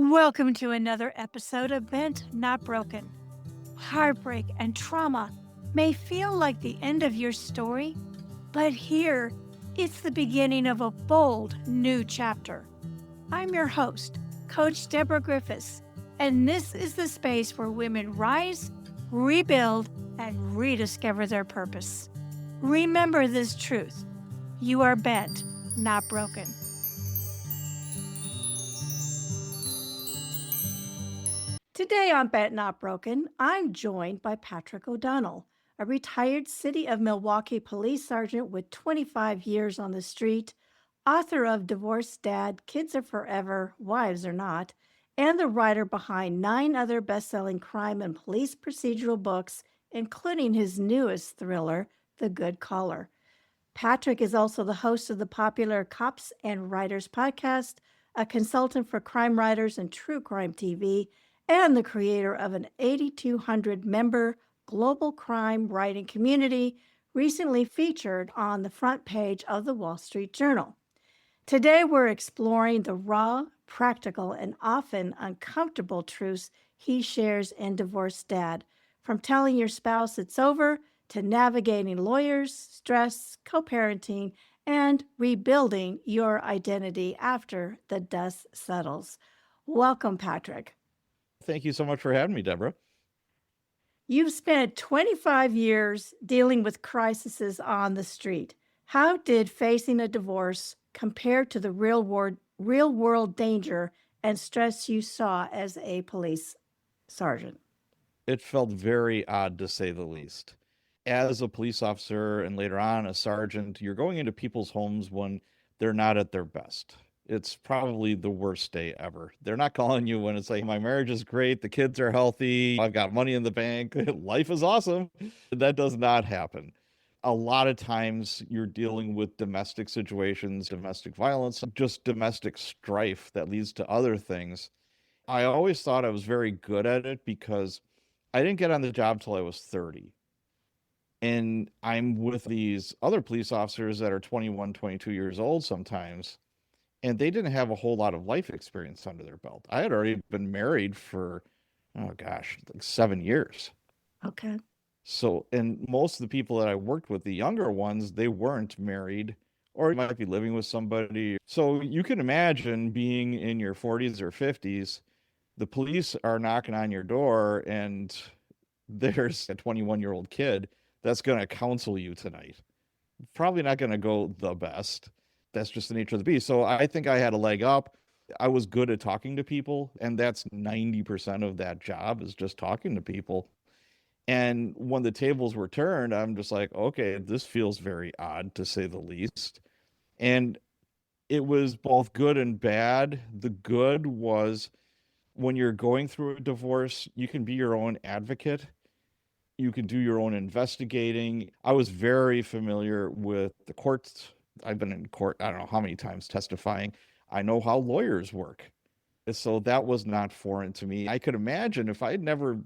Welcome to another episode of Bent Not Broken. Heartbreak and trauma may feel like the end of your story, but here it's the beginning of a bold new chapter. I'm your host, Coach Deborah Griffiths, and this is the space where women rise, rebuild, and rediscover their purpose. Remember this truth: you are bent, not broken. Today on Bet Not Broken, I'm joined by Patrick O'Donnell, a retired City of Milwaukee police sergeant with 25 years on the street, author of Divorced Dad, Kids Are Forever, Wives Are Not, and the writer behind 9 other best-selling crime and police procedural books, including his newest thriller, The Good Caller. Patrick is also the host of the popular Cops and Writers podcast, a consultant for crime writers and true crime TV, and the creator of an 8,200 member global crime writing community recently featured on the front page of the Wall Street Journal. Today, we're exploring the raw, practical, and often uncomfortable truths he shares in Divorced Dad, from telling your spouse it's over to navigating lawyers, stress, co-parenting, and rebuilding your identity after the dust settles. Welcome, Patrick. Thank you so much for having me, Deborah. You've spent 25 years dealing with crises on the street. How did facing a divorce compare to the real world danger and stress you saw as a police sergeant? It felt very odd, to say the least. As a police officer and later on a sergeant, you're going into people's homes when they're not at their best. It's probably the worst day ever. They're not calling you when it's like, my marriage is great, the kids are healthy, I've got money in the bank, life is awesome. That does not happen. A lot of times you're dealing with domestic situations, domestic violence, just domestic strife that leads to other things. I always thought I was very good at it because I didn't get on the job till I was 30. And I'm with these other police officers that are 21, 22 years old sometimes, and they didn't have a whole lot of life experience under their belt. I had already been married for, like 7 years. Okay. So, and most of the people that I worked with, the younger ones, they weren't married or might be living with somebody. So you can imagine being in your 40s or 50s, the police are knocking on your door and there's a 21-year-old kid that's going to counsel you tonight. Probably not going to go the best. That's just the nature of the beast. So I think I had a leg up. I was good at talking to people, and that's 90% of that job is just talking to people. And when the tables were turned, I'm just like, okay, this feels very odd, to say the least. And it was both good and bad. The good was when you're going through a divorce, you can be your own advocate. You can do your own investigating. I was very familiar with the courts. I've been in court, I don't know how many times testifying. I know how lawyers work. So that was not foreign to me. I could imagine if I had never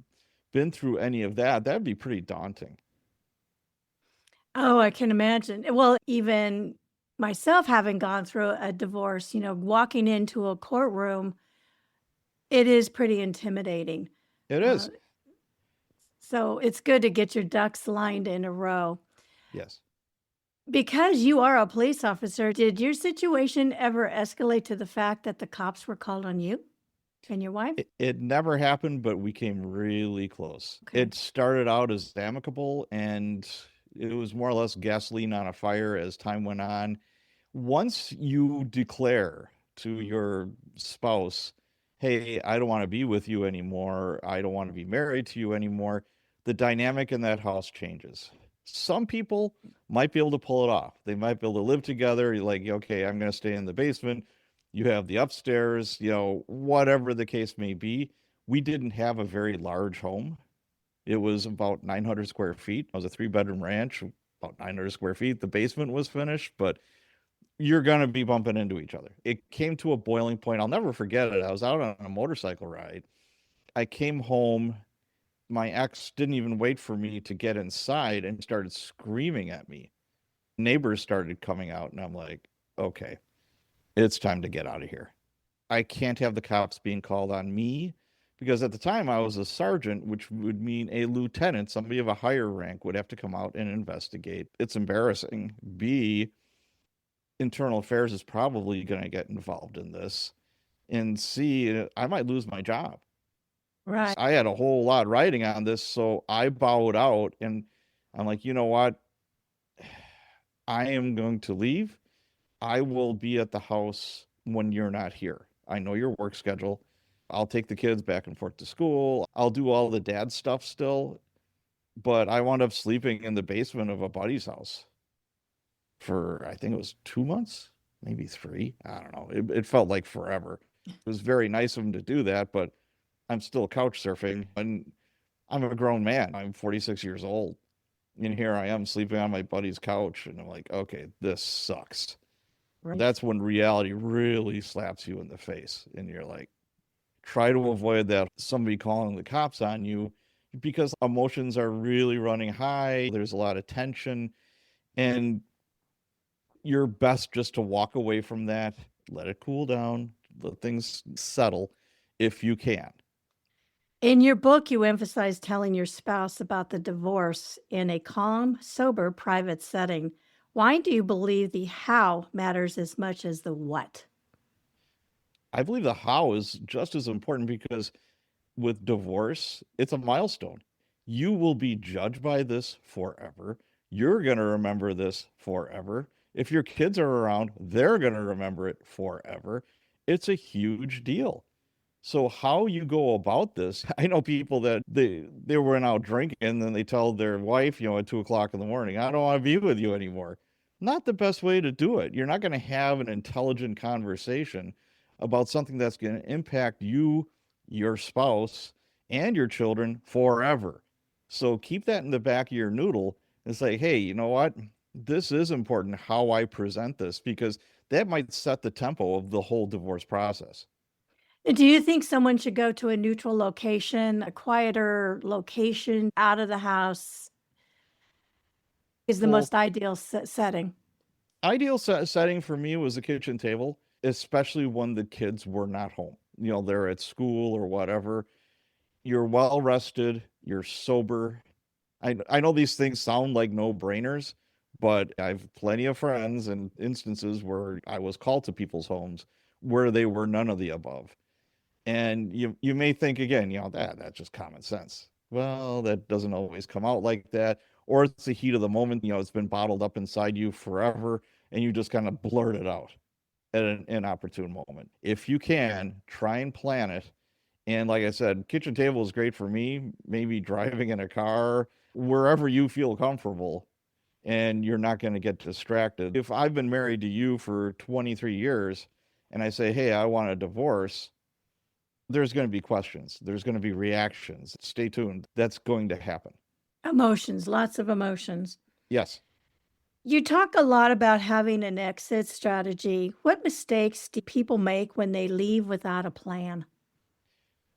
been through any of that, that'd be pretty daunting. Oh, I can imagine. Well, even myself having gone through a divorce, walking into a courtroom, it is pretty intimidating. It Uh, is. so it's good to get your ducks lined in a row. Yes. Because you are a police officer, did your situation ever escalate to the fact that the cops were called on you and your wife? It never happened, but we came really close. Okay. It started out as amicable, and it was more or less gasoline on a fire as time went on. Once you declare to your spouse, hey, I don't want to be with you anymore, I don't want to be married to you anymore, the dynamic in that house changes. Some people might be able to pull it off. They might be able to live together. You're like, okay, I'm going to stay in the basement. You have the upstairs, whatever the case may be. We didn't have a very large home. It was about 900 square feet. It was a 3-bedroom ranch, about 900 square feet. The basement was finished, but you're going to be bumping into each other. It came to a boiling point. I'll never forget it. I was out on a motorcycle ride. I came home. My ex didn't even wait for me to get inside and started screaming at me. Neighbors started coming out, and I'm like, okay, it's time to get out of here. I can't have the cops being called on me because at the time I was a sergeant, which would mean a lieutenant, somebody of a higher rank, would have to come out and investigate. It's embarrassing. B, internal affairs is probably going to get involved in this. And C, I might lose my job. Right. I had a whole lot riding on this, so I bowed out and I'm like, you know what? I am going to leave. I will be at the house when you're not here. I know your work schedule. I'll take the kids back and forth to school. I'll do all the dad stuff still, but I wound up sleeping in the basement of a buddy's house for I think it was 2 months, maybe three. I don't know. It felt like forever. It was very nice of him to do that, but I'm still couch surfing and I'm a grown man. I'm 46 years old. And here I am sleeping on my buddy's couch. And I'm like, okay, this sucks. Right. That's when reality really slaps you in the face. And you're like, try to avoid that somebody calling the cops on you because emotions are really running high. There's a lot of tension. And you're best just to walk away from that, let it cool down, let things settle if you can. In your book, you emphasize telling your spouse about the divorce in a calm, sober, private setting. Why do you believe the how matters as much as the what? I believe the how is just as important because with divorce, it's a milestone. You will be judged by this forever. You're going to remember this forever. If your kids are around, they're going to remember it forever. It's a huge deal. So how you go about this, I know people that they went out drinking and then they tell their wife, at 2 o'clock in the morning, I don't want to be with you anymore. Not the best way to do it. You're not going to have an intelligent conversation about something that's going to impact you, your spouse, and your children forever. So keep that in the back of your noodle and say, hey, you know what? This is important how I present this because that might set the tempo of the whole divorce process. Do you think someone should go to a neutral location, a quieter location out of the house is the Well, most ideal setting? ideal setting for me was the kitchen table, especially when the kids were not home. They're at school or whatever. You're well rested, you're sober. I know these things sound like no-brainers, but I've plenty of friends and instances where I was called to people's homes where they were none of the above. And you may think again, that's just common sense. Well, that doesn't always come out like that. Or it's the heat of the moment, it's been bottled up inside you forever, and you just kind of blurt it out at an inopportune moment. If you can, try and plan it. And like I said, kitchen table is great for me, maybe driving in a car, wherever you feel comfortable, and you're not going to get distracted. If I've been married to you for 23 years and I say, hey, I want a divorce, there's going to be questions. There's going to be reactions. Stay tuned. That's going to happen. Emotions, lots of emotions. Yes. You talk a lot about having an exit strategy. What mistakes do people make when they leave without a plan?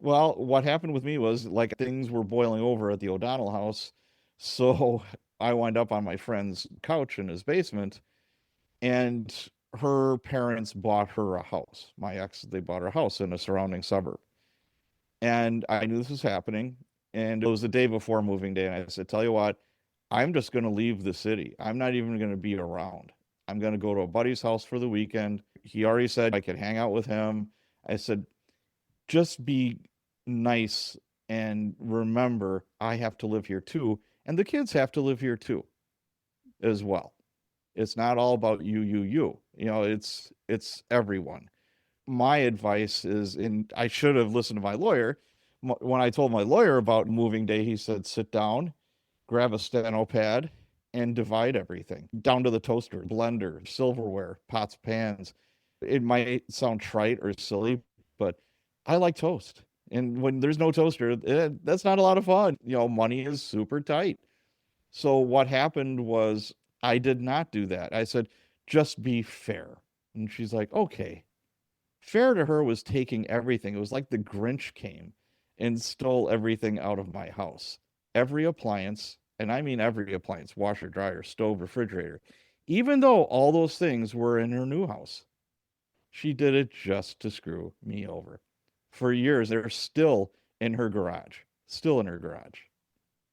Well, what happened with me was like things were boiling over at the O'Donnell house. So I wind up on my friend's couch in his basement, and her parents bought her a house. My ex, they bought her a house in a surrounding suburb. And I knew this was happening. And it was the day before moving day. And I said, tell you what, I'm just going to leave the city. I'm not even going to be around. I'm going to go to a buddy's house for the weekend. He already said I could hang out with him. I said, just be nice and remember I have to live here too. And the kids have to live here too as well. It's not all about you. It's everyone. My advice is, and I should have listened to my lawyer. When I told my lawyer about moving day, he said, sit down, grab a steno pad, and divide everything down to the toaster, blender, silverware, pots, pans. It might sound trite or silly, but I like toast. And when there's no toaster, that's not a lot of fun. Money is super tight. So what happened was I did not do that. I said, just be fair. And she's like, okay. Fair to her was taking everything. It was like the Grinch came and stole everything out of my house. Every appliance, and I mean every appliance, washer, dryer, stove, refrigerator, even though all those things were in her new house. She did it just to screw me over. For years, they're still in her garage, still in her garage.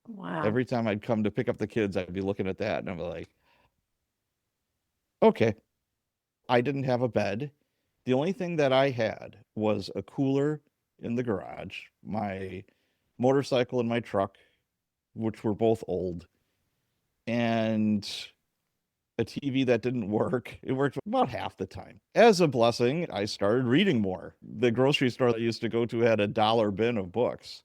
Wow. Every time I'd come to pick up the kids, I'd be looking at that and I'm like, okay, I didn't have a bed. The only thing that I had was a cooler in the garage, my motorcycle and my truck, which were both old, and a TV that didn't work. It worked about half the time. As a blessing, I started reading more. The grocery store that I used to go to had a dollar bin of books.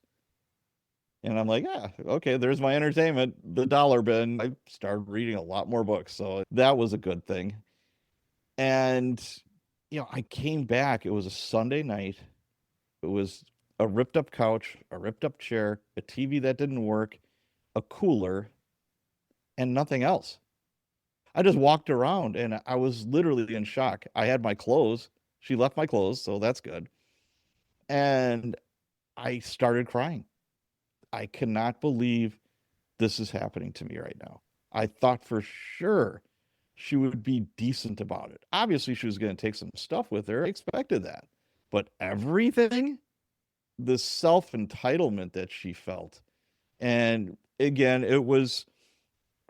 And I'm like, yeah, okay, there's my entertainment, the dollar bin. I started reading a lot more books. So that was a good thing. And, I came back. It was a Sunday night. It was a ripped up couch, a ripped up chair, a TV that didn't work, a cooler, and nothing else. I just walked around and I was literally in shock. I had my clothes. She left my clothes, so that's good. And I started crying. I cannot believe this is happening to me right now. I thought for sure she would be decent about it. Obviously, she was going to take some stuff with her. I expected that. But everything, the self entitlement that she felt. And again, it was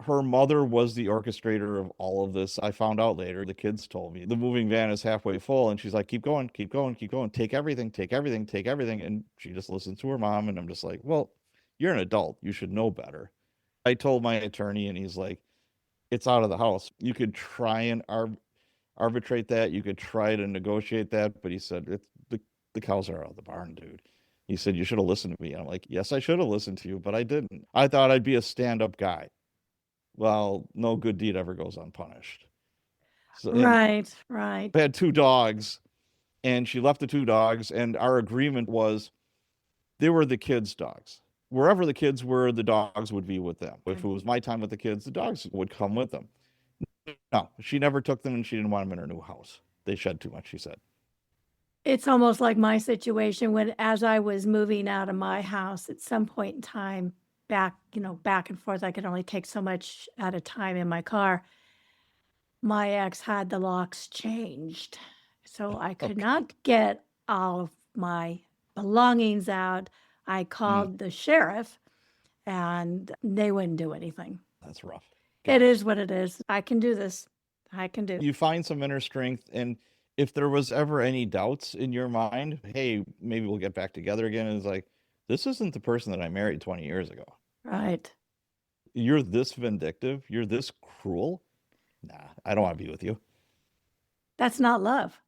her mother was the orchestrator of all of this. I found out later. The kids told me the moving van is halfway full, and she's like, "Keep going, keep going, keep going. Take everything, take everything, take everything." And she just listens to her mom, and I'm just like, "Well, you're an adult. You should know better." I told my attorney, and he's like, "It's out of the house. You could try and arbitrate that. You could try to negotiate that." But he said, the cows are out of the barn, dude. He said, "You should have listened to me." And I'm like, "Yes, I should have listened to you, but I didn't. I thought I'd be a stand-up guy." Well, no good deed ever goes unpunished. So, and Right, right. I had two dogs, and she left the two dogs, and our agreement was they were the kids' dogs. Wherever the kids were, the dogs would be with them. If Okay. it was my time with the kids, the dogs would come with them. No, she never took them, and she didn't want them in her new house. They shed too much, she said. It's almost like my situation when as I was moving out of my house at some point in time, back and forth, I could only take so much at a time in my car. My ex had the locks changed, so I Oh, could God. not get all of my belongings out. I Mm, called the sheriff, and they wouldn't do anything. that's rough. It Gosh. is what it is. I can do this. I can do. You find some inner strength, and if there was ever any doubts in your mind, hey, maybe we'll get back together again, and it's like, this isn't the person that I married 20 years ago. Right. You're this vindictive, you're this cruel. Nah, I don't want to be with you. That's not love.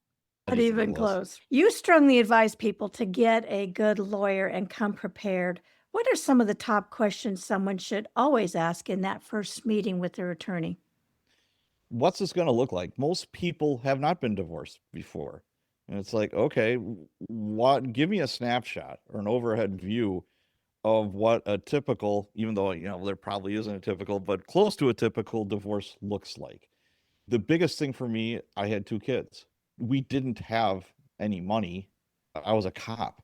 Not Not even even close. close. You strongly advise people to get a good lawyer and come prepared. What are some of the top questions someone should always ask in that first meeting with their attorney? What's this going to look like? Most people have not been divorced before. And it's like, okay, what, give me a snapshot or an overhead view of what a typical, even though, there probably isn't a typical, but close to a typical divorce looks like. The biggest thing for me, I had two kids. We didn't have any money. I was a cop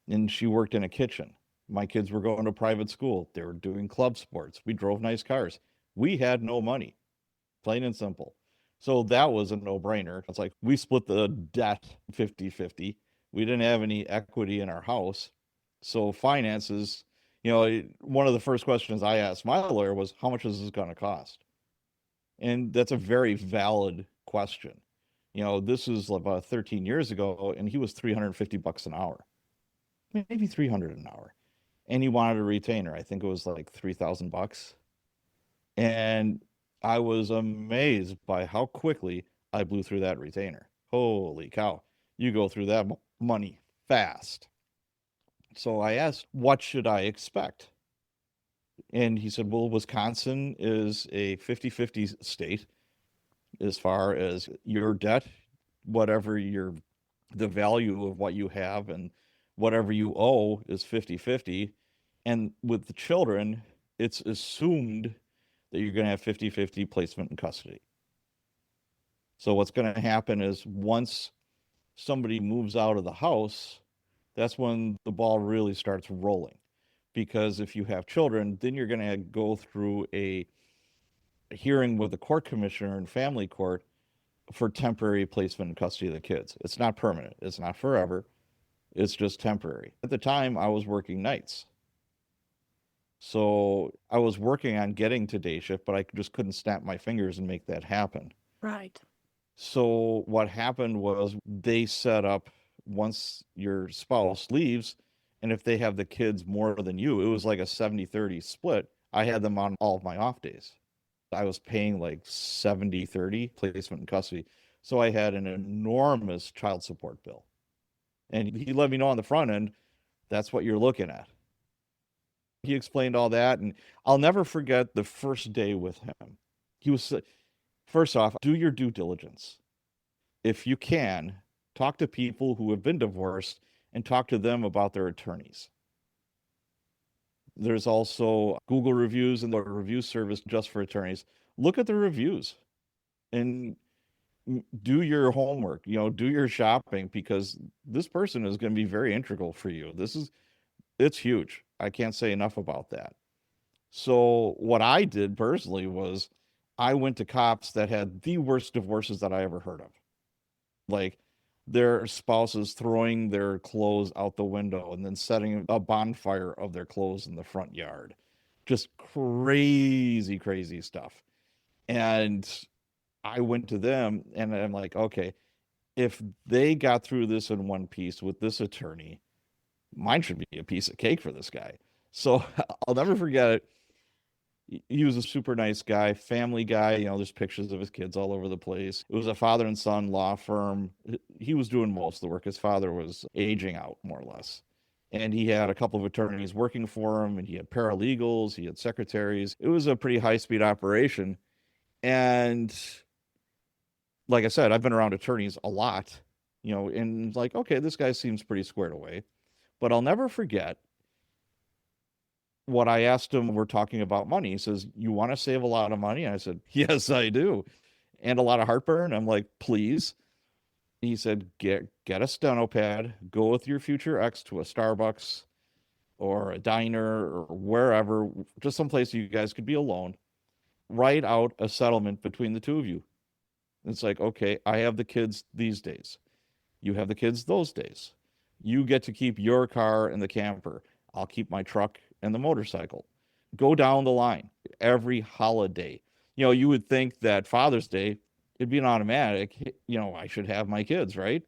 and she worked in a kitchen. My kids were going to private school. They were doing club sports. We drove nice cars. We had no money, plain and simple. So that was a no brainer. It's like we split the debt 50-50. We didn't have any equity in our house. So finances, one of the first questions I asked my lawyer was, how much is this going to cost? And that's a very valid question. This is about 13 years ago, and he was 350 bucks an hour, maybe 300 an hour. And he wanted a retainer. I think it was like 3,000 bucks. And I was amazed by how quickly I blew through that retainer. Holy cow. You go through that money fast. So I asked, what should I expect? And he said, well, Wisconsin is a 50-50 state as far as your debt, whatever the value of what you have and whatever you owe is 50-50. And with the children, it's assumed that you're going to have 50-50 placement in custody. So what's going to happen is once somebody moves out of the house, that's when the ball really starts rolling. Because if you have children, then you're going to go through a hearing with the court commissioner in family court for temporary placement in custody of the kids. It's not permanent. It's not forever. It's just temporary. At the time, I was working nights. So I was working on getting to day shift, but I just couldn't snap my fingers and make that happen. Right. So what happened was they set up once your spouse leaves, and if they have the kids more than you, it was like a 70-30 split. I had them on all of my off days. I was paying like 70-30 placement in custody. So I had an enormous child support bill. And he let me know on the front end, that's what you're looking at. He explained all that. And I'll never forget the first day with him. He was, first off, do your due diligence. If you can, talk to people who have been divorced and talk to them about their attorneys. There's also Google reviews and the review service just for attorneys. Look at the reviews and do your homework, do your shopping, because this person is going to be very integral for you. It's huge. I can't say enough about that. So what I did personally was I went to cops that had the worst divorces that I ever heard of. Like their spouses throwing their clothes out the window and then setting a bonfire of their clothes in the front yard. Just crazy, crazy stuff. And I went to them and I'm like, okay, if they got through this in one piece with this attorney, mine should be a piece of cake for this guy. So I'll never forget it. He was a super nice guy, family guy. There's pictures of his kids all over the place. It was a father and son law firm. He was doing most of the work. His father was aging out, more or less. And he had a couple of attorneys working for him, and he had paralegals, he had secretaries. It was a pretty high-speed operation. And like I said, I've been around attorneys a lot, and like, okay, this guy seems pretty squared away. But I'll never forget what I asked him. We're talking about money. He says, you want to save a lot of money? And I said, yes, I do. And a lot of heartburn. I'm like, please. He said, get a steno pad, go with your future ex to a Starbucks or a diner or wherever, just someplace you guys could be alone. Write out a settlement between the two of you. It's like, okay, I have the kids these days. You have the kids those days. You get to keep your car and the camper. I'll keep my truck and the motorcycle. Go down the line every holiday. You would think that Father's Day, it'd be an automatic, I should have my kids, right?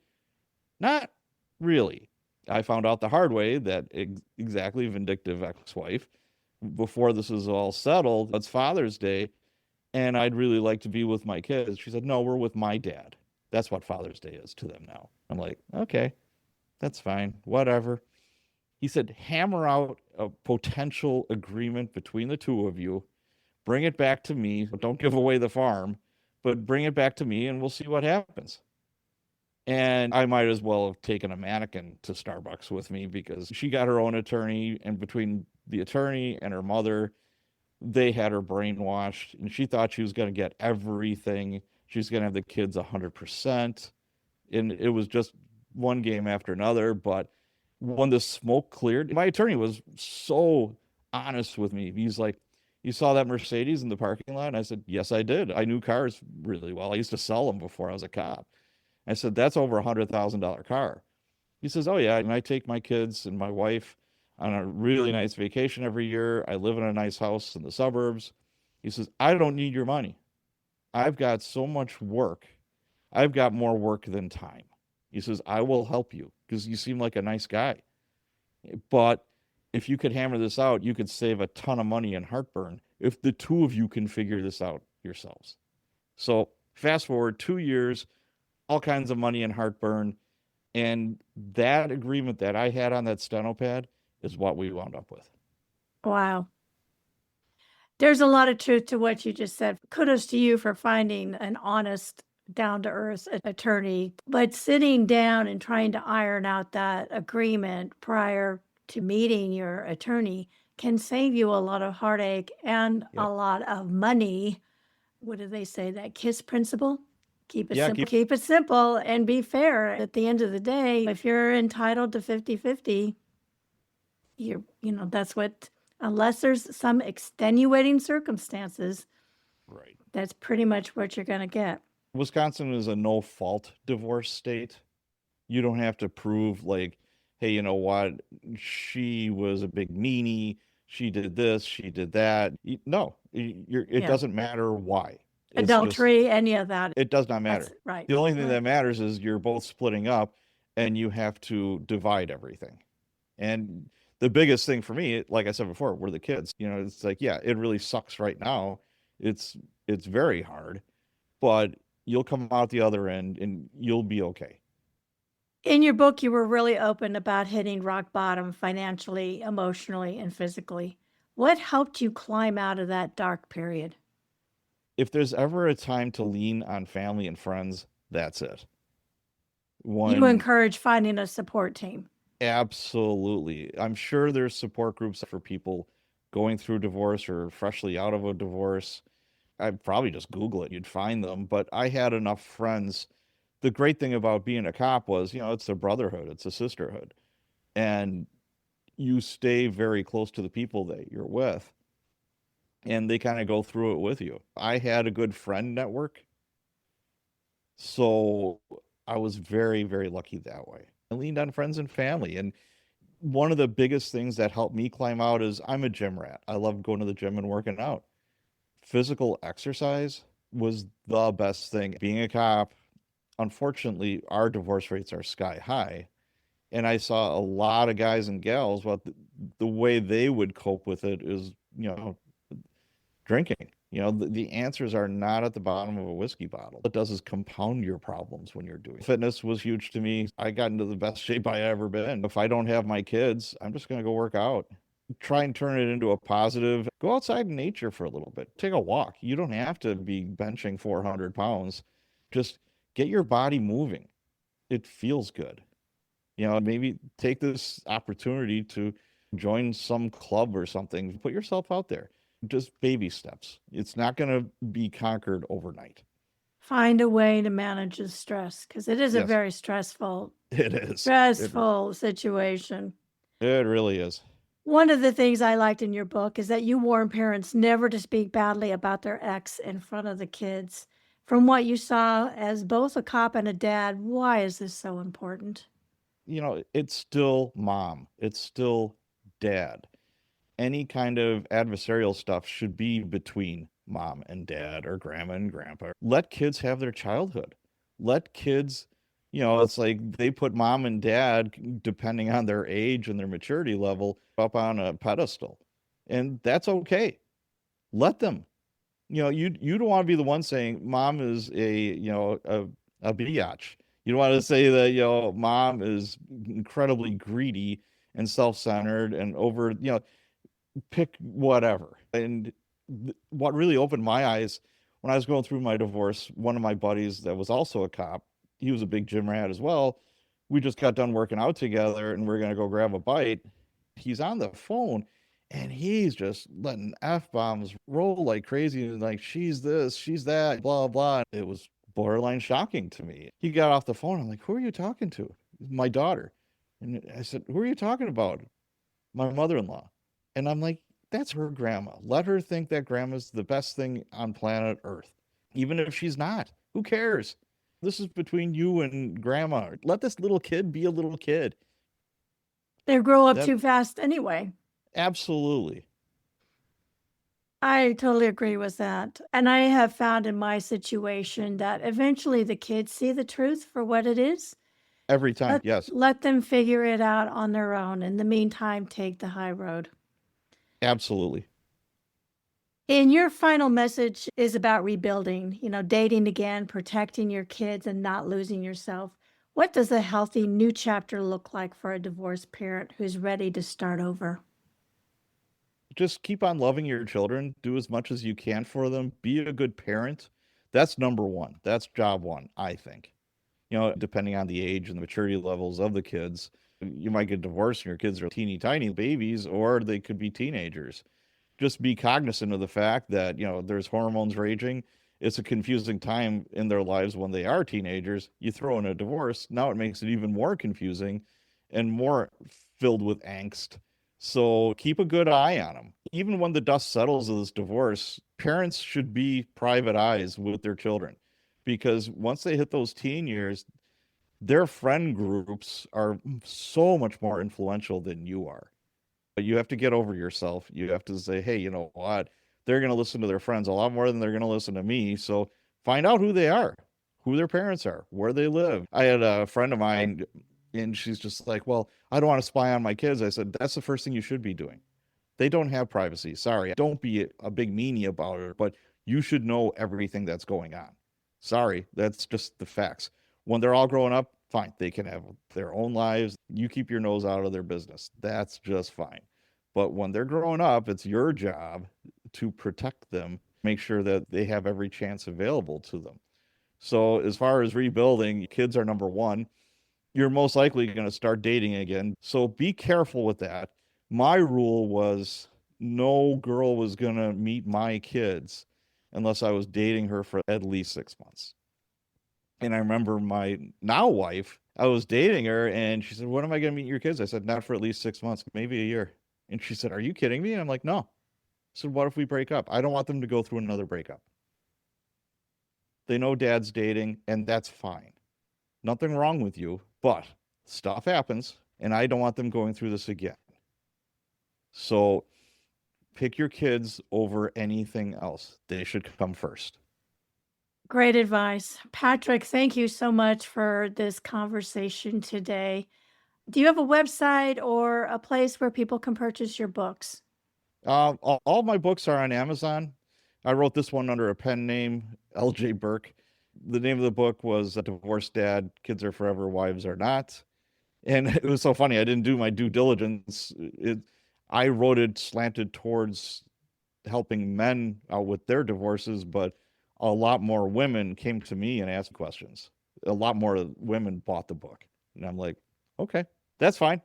Not really. I found out the hard way that exactly vindictive ex-wife, before this is all settled, it's Father's Day, and I'd really like to be with my kids. She said, no, we're with my dad. That's what Father's Day is to them now. I'm like, okay, that's fine, whatever. He said, hammer out a potential agreement between the two of you, bring it back to me. Don't give away the farm, but bring it back to me and we'll see what happens. And I might as well have taken a mannequin to Starbucks with me because she got her own attorney, and between the attorney and her mother, they had her brainwashed, and she thought she was going to get everything. She was going to have the kids 100%. And it was just one game after another. But when the smoke cleared, my attorney was so honest with me. He's like, you saw that Mercedes in the parking lot? And I said, yes, I did. I knew cars really well. I used to sell them before I was a cop. I said, that's over $100,000 car. He says, oh yeah, and I take my kids and my wife on a really nice vacation every year. I live in a nice house in the suburbs. He says, I don't need your money. I've got so much work. I've got more work than time. He says, I will help you because you seem like a nice guy. But if you could hammer this out, you could save a ton of money and heartburn if the two of you can figure this out yourselves. So fast forward 2 years, all kinds of money and heartburn. And that agreement that I had on that steno pad is what we wound up with. Wow. There's a lot of truth to what you just said. Kudos to you for finding an honest, down to earth attorney. But sitting down and trying to iron out that agreement prior to meeting your attorney can save you a lot of heartache and a Yep. lot of money. What do they say? That KISS principle? Keep it Yeah, simple. Keep it simple and be fair. At the end of the day, if you're entitled to 50-50, that's what, unless there's some extenuating circumstances, right. that's pretty much what you're going to get. Wisconsin is a no fault divorce state. You don't have to prove, like, hey, you know what, she was a big meanie, she did this, she did that. No, it Yeah. doesn't matter why. It's just, Adultery, any of that. it does not That's matter. right. The only thing Right. that matters is you're both splitting up and you have to divide everything. And the biggest thing for me, like I said before, were the kids. It's like, yeah, it really sucks right now. It's very hard, but you'll come out the other end and you'll be okay. In your book, you were really open about hitting rock bottom financially, emotionally, and physically. What helped you climb out of that dark period? If there's ever a time to lean on family and friends, that's it. You One, encourage finding a support team. absolutely. I'm sure there's support groups for people going through divorce or freshly out of a divorce. I'd probably just Google it. You'd find them. But I had enough friends. The great thing about being a cop was, it's a brotherhood, it's a sisterhood. And you stay very close to the people that you're with, and they kind of go through it with you. I had a good friend network. So I was very, very lucky that way. I leaned on friends and family. And one of the biggest things that helped me climb out is I'm a gym rat. I love going to the gym and working out. Physical exercise was the best thing. Being a cop, unfortunately, our divorce rates are sky high. And I saw a lot of guys and gals, well, the way they would cope with it is, drinking. The answers are not at the bottom of a whiskey bottle. What it does is compound your problems when you're doing it. Fitness was huge to me. I got into the best shape I ever been. If I don't have my kids, I'm just going to go work out. Try and turn it into a positive. Go outside in nature for a little bit. Take a walk. You don't have to be benching 400 pounds. Just get your body moving. It feels good. Maybe take this opportunity to join some club or something. Put yourself out there. Just baby steps. It's not going to be conquered overnight. Find a way to manage the stress because it is a Yes, very stressful, it is. stressful situation. It really is. One of the things I liked in your book is that you warn parents never to speak badly about their ex in front of the kids. From what you saw as both a cop and a dad, why is this so important? It's still mom. It's still dad. Any kind of adversarial stuff should be between mom and dad or grandma and grandpa. Let kids have their childhood. Let kids, it's like they put mom and dad, depending on their age and their maturity level, up on a pedestal. And that's okay. Let them. You don't want to be the one saying mom is a biatch. You don't want to say that, mom is incredibly greedy and self-centered and over, pick whatever. And what really opened my eyes when I was going through my divorce, one of my buddies that was also a cop, he was a big gym rat as well. We just got done working out together and we're going to go grab a bite. He's on the phone and he's just letting F bombs roll like crazy. And like, she's this, she's that, blah, blah. It was borderline shocking to me. He got off the phone. I'm like, who are you talking to? My daughter. And I said, who are you talking about? My mother-in-law. And I'm like, that's her grandma. Let her think that grandma's the best thing on planet Earth. Even if she's not, who cares? This is between you and grandma. Let this little kid be a little kid. They grow up That too fast anyway. absolutely. I totally agree with that. And I have found in my situation that eventually the kids see the truth for what it is. Every time, Let yes. let them figure it out on their own. In the meantime, take the high road. Absolutely. And your final message is about rebuilding, dating again, protecting your kids, and not losing yourself. What does a healthy new chapter look like for a divorced parent who's ready to start over? Just keep on loving your children. Do as much as you can for them. Be a good parent. That's number one. That's job one, I think. Depending on the age and the maturity levels of the kids, you might get divorced and your kids are teeny tiny babies, or they could be teenagers. Just be cognizant of the fact that, there's hormones raging. It's a confusing time in their lives when they are teenagers. You throw in a divorce, now it makes it even more confusing and more filled with angst. So keep a good eye on them. Even when the dust settles of this divorce, parents should be private eyes with their children. because once they hit those teen years, their friend groups are so much more influential than you are. But you have to get over yourself. You have to say, hey, you know what? They're going to listen to their friends a lot more than they're going to listen to me. So find out who they are, who their parents are, where they live. I had a friend of mine, and she's just like, well, I don't want to spy on my kids. I said, that's the first thing you should be doing. They don't have privacy. Sorry. Don't be a big meanie about it, but you should know everything that's going on. Sorry. That's just the facts. When they're all growing up, fine. They can have their own lives. You keep your nose out of their business. That's just fine. But when they're growing up, it's your job to protect them, make sure that they have every chance available to them. So, as far as rebuilding, kids are number one. You're most likely going to start dating again. So, be careful with that. My rule was no girl was going to meet my kids unless I was dating her for at least 6 months. And I remember my now wife, I was dating her and she said, when am I going to meet your kids? I said, not for at least 6 months, maybe a year. And she said, are you kidding me? And I'm like, no. I said, what if we break up? I don't want them to go through another breakup. They know dad's dating, and that's fine. Nothing wrong with you, but stuff happens, and I don't want them going through this again. So pick your kids over anything else. They should come first. Great advice. Patrick, thank you so much for this conversation today. Do you have a website or a place where people can purchase your books? All my books are on Amazon. I wrote this one under a pen name, L.J. Burke. The name of the book was A Divorced Dad, Kids Are Forever, Wives Are Not. And it was so funny. I didn't do my due diligence. I wrote it slanted towards helping men out with their divorces, but a lot more women came to me and asked questions. A lot more women bought the book. And I'm like, okay, that's fine.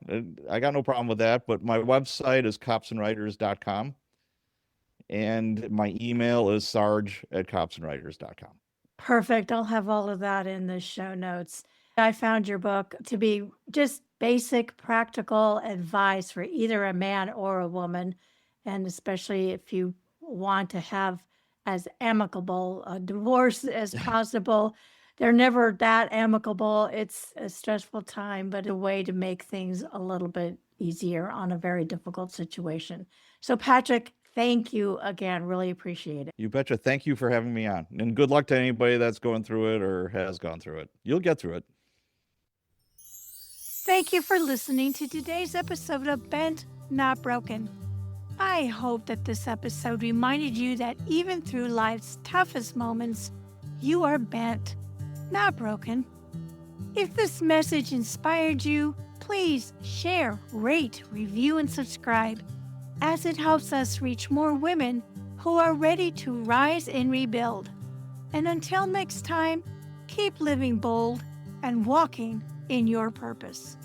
I got no problem with that. But my website is copsandwriters.com. And my email is sarge@copsandwriters.com. Perfect. I'll have all of that in the show notes. I found your book to be just basic, practical advice for either a man or a woman. And especially if you want to have as amicable a divorce as possible. They're never that amicable. It's a stressful time, but a way to make things a little bit easier on a very difficult situation. So, Patrick, thank you again. Really appreciate it. You betcha. Thank you for having me on. And good luck to anybody that's going through it or has gone through it. You'll get through it. Thank you for listening to today's episode of Bent, Not Broken. I hope that this episode reminded you that even through life's toughest moments, you are bent, not broken. If this message inspired you, please share, rate, review, and subscribe, as it helps us reach more women who are ready to rise and rebuild. And until next time, keep living bold and walking in your purpose.